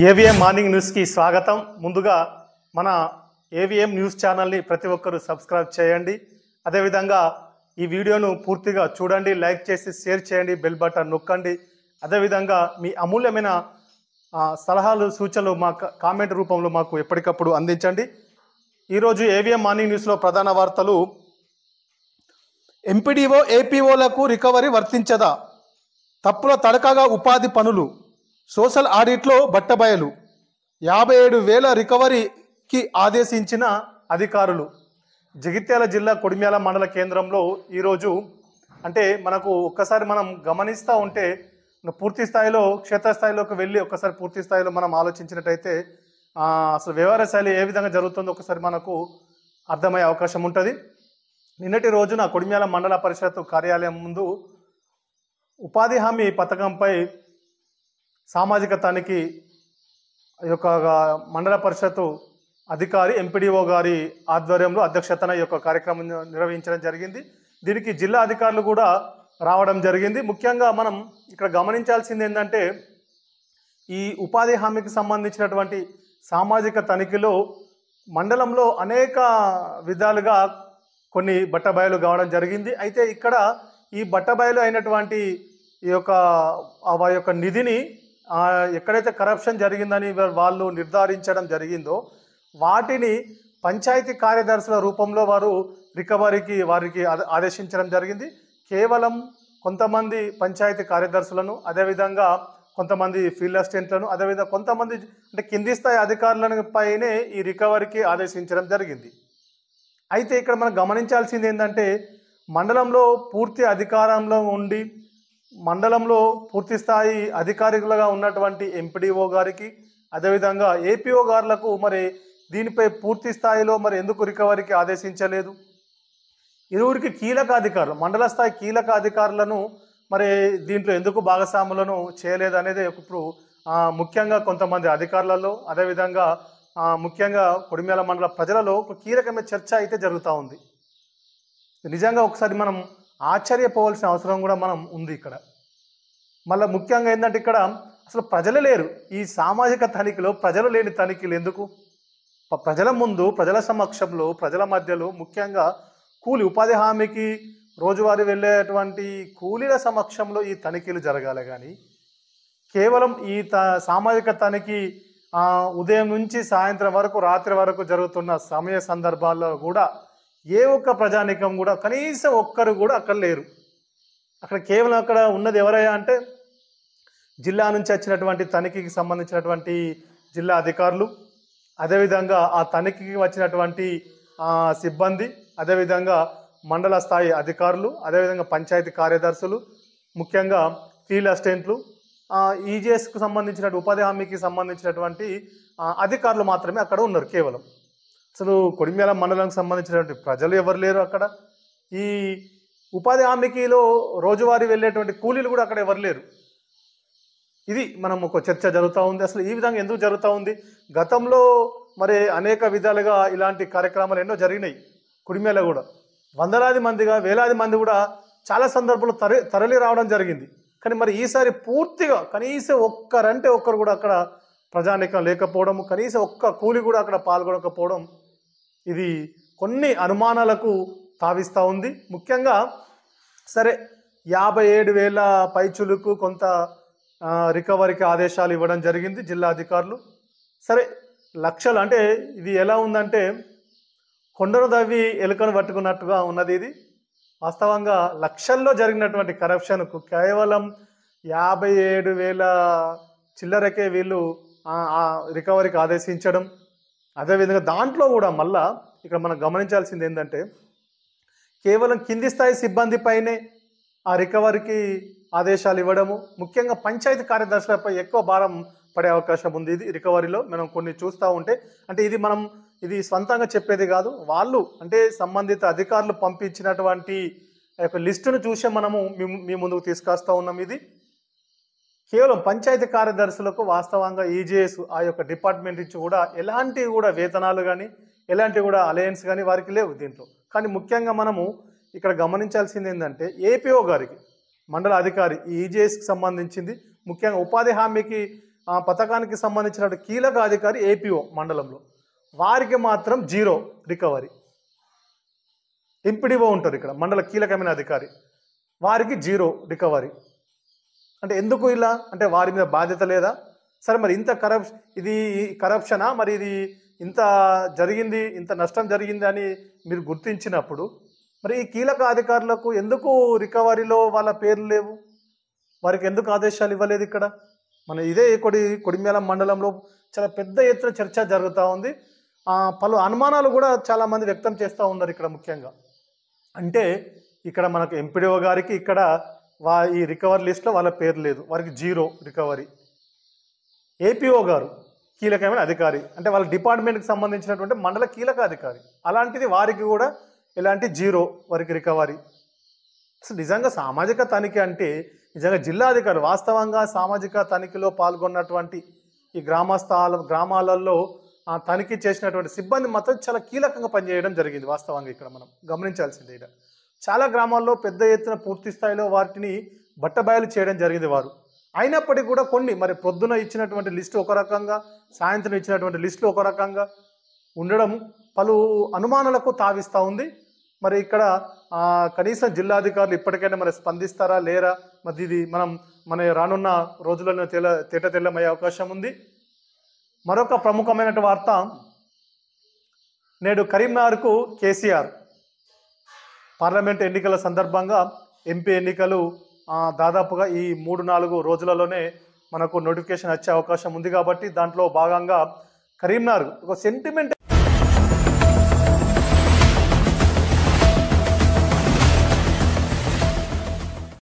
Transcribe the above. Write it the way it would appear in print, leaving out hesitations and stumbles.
AVM morning న్యూస్కి స్వాగతం. ముందుగా మన ఏవిఎం న్యూస్ ఛానల్ని ప్రతి ఒక్కరూ సబ్స్క్రైబ్ చేయండి. అదేవిధంగా ఈ వీడియోను పూర్తిగా చూడండి, లైక్ చేసి షేర్ చేయండి, బెల్ బటన్ నొక్కండి. అదేవిధంగా మీ అమూల్యమైన సలహాలు సూచనలు మా కామెంట్ రూపంలో మాకు ఎప్పటికప్పుడు అందించండి. ఈరోజు ఏవిఎం మార్నింగ్ న్యూస్లో ప్రధాన వార్తలు: ఎంపీడీఓ ఏపీఓలకు రికవరీ వర్తించదా, తప్పుల తడకగా ఉపాధి పనులు, సోషల్ ఆడిట్లో బట్టబయలు, 57,000 రికవరీకి ఆదేశించిన అధికారులు. జగిత్యాల జిల్లా కొడిమ్యాల మండల కేంద్రంలో ఈరోజు అంటే మనకు ఒక్కసారి మనం గమనిస్తూ ఉంటే పూర్తి స్థాయిలో క్షేత్రస్థాయిలోకి వెళ్ళి ఒక్కసారి పూర్తి స్థాయిలో మనం ఆలోచించినట్టయితే అసలు వ్యవహార శైలి ఏ విధంగా జరుగుతుందో ఒకసారి మనకు అర్థమయ్యే అవకాశం ఉంటుంది. నిన్నటి రోజున కొడిమ్యాల మండల పరిషత్ కార్యాలయం ముందు ఉపాధి హామీ పథకంపై సామాజిక తనిఖీ యొక్క మండల పరిషత్ అధికారి ఎంపీడీఓ గారి ఆధ్వర్యంలో అధ్యక్షతన ఈ యొక్క కార్యక్రమం నిర్వహించడం జరిగింది. దీనికి జిల్లా అధికారులు కూడా రావడం జరిగింది. ముఖ్యంగా మనం ఇక్కడ గమనించాల్సింది ఏంటంటే ఈ ఉపాధి హామీకి సంబంధించినటువంటి సామాజిక తనిఖీలో మండలంలో అనేక విధాలుగా కొన్ని బట్టబయలు కావడం జరిగింది. అయితే ఇక్కడ ఈ బట్టబయలు అయినటువంటి ఈ యొక్క నిధిని ఎక్కడైతే కరప్షన్ జరిగిందని వాళ్ళు నిర్ధారించడం జరిగిందో వాటిని పంచాయతీ కార్యదర్శుల రూపంలో వారు రికవరీకి వారికి ఆదేశించడం జరిగింది. కేవలం కొంతమంది పంచాయతీ కార్యదర్శులను, అదేవిధంగా కొంతమంది ఫీల్డ్ అసిస్టెంట్లను, అదేవిధంగా కొంతమంది అంటే కింది స్థాయి అధికారులను పైనే ఈ రికవరీకి ఆదేశించడం జరిగింది. అయితే ఇక్కడ మనం గమనించాల్సింది ఏంటంటే మండలంలో పూర్తి అధికారంలో ఉండి మండలంలో పూర్తి స్థాయి అధికారులుగా ఉన్నటువంటి ఎంపీడీఓ గారికి, అదేవిధంగా ఏపీఓ గారులకు మరి దీనిపై పూర్తి స్థాయిలో మరి ఎందుకు రికవరీకి ఆదేశించలేదు? ఇరువురికి కీలక అధికారులు, మండల స్థాయి కీలక అధికారులను మరి దీంట్లో ఎందుకు భాగస్వాములను చేయలేదు అనేది ఇప్పుడు ముఖ్యంగా కొంతమంది అధికారులలో, అదేవిధంగా ముఖ్యంగా కొడిమ్యాల మండల ప్రజలలో ఒక కీలకమైన చర్చ అయితే జరుగుతూ ఉంది. నిజంగా ఒకసారి మనం ఆశ్చర్యపోవాల్సిన అవసరం కూడా మనం ఉంది ఇక్కడ. మళ్ళీ ముఖ్యంగా ఏంటంటే ఇక్కడ అసలు ప్రజలు లేరు. ఈ సామాజిక తనిఖీలో ప్రజలు లేని తనిఖీలు ఎందుకు? ప్రజల ముందు, ప్రజల సమక్షంలో, ప్రజల మధ్యలో ముఖ్యంగా ఉపాధి హామీకి రోజువారీ వెళ్ళేటువంటి కూలీల సమక్షంలో ఈ తనిఖీలు జరగాలి. కానీ కేవలం ఈ సామాజిక తనిఖీ ఉదయం నుంచి సాయంత్రం వరకు, రాత్రి వరకు జరుగుతున్న సమయ సందర్భాల్లో కూడా ఏ ఒక్క ప్రజానీకం కూడా కనీసం ఒక్కరు కూడా అక్కడ లేరు. అక్కడ కేవలం అక్కడ ఉన్నది ఎవరయ్యా అంటే జిల్లా నుంచి వచ్చినటువంటి తనిఖీకి సంబంధించినటువంటి జిల్లా అధికారులు, అదేవిధంగా ఆ తనిఖీకి వచ్చినటువంటి సిబ్బంది, అదేవిధంగా మండల స్థాయి అధికారులు, అదేవిధంగా పంచాయతీ కార్యదర్శులు, ముఖ్యంగా ఫీల్డ్ అసిస్టెంట్లు, ఈజీఎస్కు సంబంధించిన ఉపాధి హామీకి సంబంధించినటువంటి అధికారులు మాత్రమే అక్కడ ఉన్నారు కేవలం. అసలు కొడిమ్యాల మండలానికి సంబంధించినటువంటి ప్రజలు ఎవరు లేరు అక్కడ. ఈ ఉపాధి హామీకిలో రోజువారీ వెళ్ళేటువంటి కూలీలు కూడా అక్కడ ఎవరు లేరు. ఇది మనం ఒక చర్చ జరుగుతూ ఉంది. అసలు ఈ విధంగా ఎందుకు జరుగుతూ ఉంది? గతంలో మరి అనేక విధాలుగా ఇలాంటి కార్యక్రమాలు ఎన్నో జరిగినాయి. కొడిమ్యాల కూడా వందలాది మందిగా, వేలాది మంది కూడా చాలా సందర్భాల్లో తరలి రావడం జరిగింది. కానీ మరి ఈసారి పూర్తిగా కనీసం ఒక్కరంటే ఒక్కరు కూడా అక్కడ ప్రజానీకం లేకపోవడం, కనీసం ఒక్క కూలి కూడా అక్కడ పాల్గొనకపోవడం, ఇది కొన్ని అనుమానాలకు తావిస్తూ ఉంది. ముఖ్యంగా సరే 57,000 పైచులకు కొంత రికవరీకి ఆదేశాలు ఇవ్వడం జరిగింది జిల్లా అధికారులు. సరే లక్షలు అంటే ఇది ఎలా ఉందంటే కొండను దవ్వి ఎలుకను పట్టుకున్నట్టుగా ఉన్నది. ఇది వాస్తవంగా లక్షల్లో జరిగినటువంటి కరప్షన్కు కేవలం 57,000 చిల్లరకే వీళ్ళు రికవరీకి ఆదేశించడం. అదేవిధంగా దాంట్లో కూడా మళ్ళా ఇక్కడ మనం గమనించాల్సింది ఏంటంటే కేవలం కింది స్థాయి సిబ్బంది పైనే ఆ రికవరీకి ఆదేశాలు ఇవ్వడము, ముఖ్యంగా పంచాయతీ కార్యదర్శులపై ఎక్కువ భారం పడే అవకాశం ఉంది. ఇది రికవరీలో మనం కొన్ని చూస్తూ ఉంటే అంటే ఇది స్వంతంగా చెప్పేది కాదు, వాళ్ళు అంటే సంబంధిత అధికారులు పంపించినటువంటి యొక్క లిస్టును చూసే మనము మీ ముందుకు తీసుకొస్తూ ఉన్నాం. ఇది కేవలం పంచాయతీ కార్యదర్శులకు వాస్తవంగా ఈజీఎస్ ఆ యొక్క డిపార్ట్మెంట్ నుంచి కూడా ఎలాంటి కూడా వేతనాలు కానీ ఎలాంటి కూడా అలయన్స్ కానీ వారికి లేవు దీంట్లో. కానీ ముఖ్యంగా మనము ఇక్కడ గమనించాల్సింది ఏంటంటే ఏపీఓ గారికి మండల అధికారి ఈజీఎస్కి సంబంధించింది ముఖ్యంగా ఉపాధి హామీకి ఆ పథకానికి సంబంధించిన కీలక అధికారి ఏపీఓ మండలంలో, వారికి మాత్రం జీరో రికవరీ. ఎంపీడీఓ ఉంటారు ఇక్కడ, మండల కీలకమైన అధికారి, వారికి జీరో రికవరీ. అంటే ఎందుకు ఇలా? అంటే వారి మీద బాధ్యత లేదా? సరే, మరి ఇంత ఇది కరప్షనా? మరి ఇది ఇంత జరిగింది, ఇంత నష్టం జరిగింది అని మీరు గుర్తించినప్పుడు మరి ఈ కీలక అధికారులకు ఎందుకు రికవరీలో వాళ్ళ పేర్లు లేవు? వారికి ఎందుకు ఆదేశాలు ఇవ్వలేదు? ఇక్కడ మన ఇదే కొడిమేళం మండలంలో చాలా పెద్ద ఎత్తున చర్చ జరుగుతూ ఉంది. పలు అనుమానాలు కూడా చాలామంది వ్యక్తం చేస్తూ ఉన్నారు ఇక్కడ. ముఖ్యంగా అంటే ఇక్కడ మనకు ఎంపీడీఓ గారికి ఇక్కడ ఈ రికవరీ లిస్ట్లో వాళ్ళ పేరు లేదు, వారికి జీరో రికవరీ. ఏపీఓ గారు కీలకమైన అధికారి, అంటే వాళ్ళ డిపార్ట్మెంట్కి సంబంధించినటువంటి మండల కీలక అధికారి, అలాంటిది వారికి కూడా ఇలాంటి జీరో, వారికి రికవరీ. అసలు నిజంగా సామాజిక తనిఖీ అంటే నిజంగా జిల్లా అధికారి వాస్తవంగా సామాజిక తనిఖీలో పాల్గొన్నటువంటి ఈ గ్రామాలలో తనిఖీ చేసినటువంటి సిబ్బంది మాత్రం చాలా కీలకంగా పనిచేయడం జరిగింది. వాస్తవంగా ఇక్కడ మనం గమనించాల్సిందే, ఇక్కడ చాలా గ్రామాల్లో పెద్ద ఎత్తున పూర్తి స్థాయిలో వాటిని బట్టబయలు చేయడం జరిగింది వారు. అయినప్పటికీ కూడా కొన్ని మరి పొద్దున ఇచ్చినటువంటి లిస్టు ఒక రకంగా, సాయంత్రం ఇచ్చినటువంటి లిస్టులు ఒక రకంగా ఉండడం పలు అనుమానాలకు తావిస్తూ ఉంది. మరి ఇక్కడ కనీసం జిల్లాధికారులు ఇప్పటికైనా మరి స్పందిస్తారా లేరా? మరి ఇది మన రానున్న రోజులలో తెల్లమయ్యే అవకాశం ఉంది. మరొక ప్రముఖమైన వార్త, నేడు కరీంనగర్కు కేసీఆర్ పార్లమెంట్ ఎన్నికల సందర్భంగా ఎంపీ ఎన్నికలు దాదాపుగా ఈ 3-4 రోజులలోనే మనకు నోటిఫికేషన్ వచ్చే అవకాశం ఉంది. కాబట్టి దాంట్లో భాగంగా కరీంనగర్ ఒక సెంటిమెంట్